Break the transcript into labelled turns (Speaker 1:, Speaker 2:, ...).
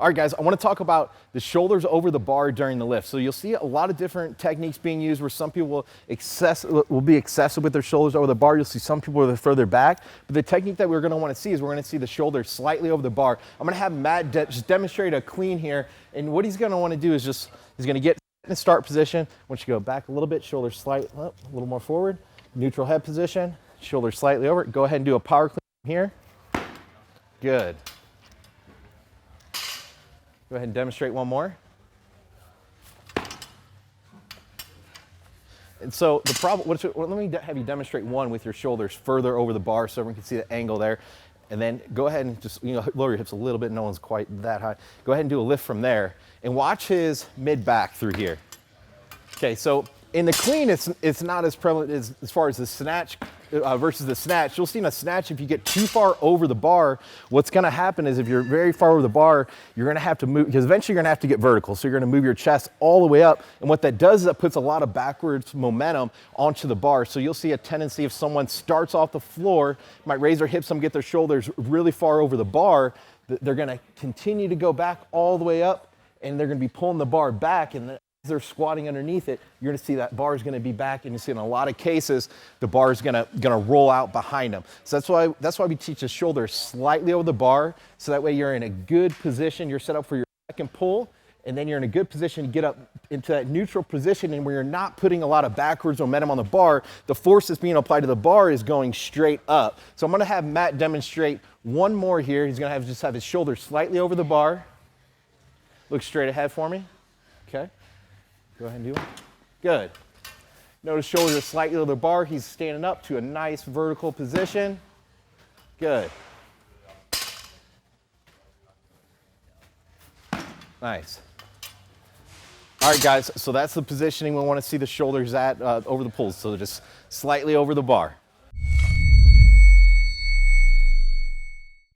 Speaker 1: All right, guys, I want to talk about the shoulders over the bar during the lift. So you'll see a lot of different techniques being used where some people will be excessive with their shoulders over the bar. You'll see some people are further back. But the technique that we're going to want to see is we're going to see the shoulders slightly over the bar. I'm going to have Matt just demonstrate a clean here. And what he's going to want to do is he's going to get in the start position. Once you go back a little bit, shoulders slightly up, a little more forward. Neutral head position, shoulders slightly over. Go ahead and do a power clean here. Good. Go ahead and demonstrate one more. And so the problem, let me have you demonstrate one with your shoulders further over the bar so everyone can see the angle there. And then go ahead and just lower your hips a little bit. No one's quite that high. Go ahead and do a lift from there. And watch his mid-back through here. Okay, so in the clean, it's not as prevalent as far as the snatch versus the snatch. You'll see in a snatch, if you get too far over the bar, what's gonna happen is if you're very far over the bar, you're gonna have to move, because eventually you're gonna have to get vertical. So you're gonna move your chest all the way up. And what that does is it puts a lot of backwards momentum onto the bar. So you'll see a tendency if someone starts off the floor, might raise their hips, some get their shoulders really far over the bar, they're gonna continue to go back all the way up, and they're gonna be pulling the bar back, and they're squatting underneath it, you're gonna see that bar is gonna be back, and you see in a lot of cases, the bar is gonna roll out behind them. So that's why we teach the shoulder slightly over the bar, so that way you're in a good position, you're set up for your second pull, and then you're in a good position to get up into that neutral position, and where you're not putting a lot of backwards momentum on the bar, the force that's being applied to the bar is going straight up. So I'm gonna have Matt demonstrate one more here. He's gonna just have his shoulders slightly over the bar. Look straight ahead for me, okay? Go ahead and do it. Good. Notice shoulders slightly over the bar. He's standing up to a nice vertical position. Good. Nice. All right, guys, so that's the positioning we want to see the shoulders at over the pulls. So just slightly over the bar.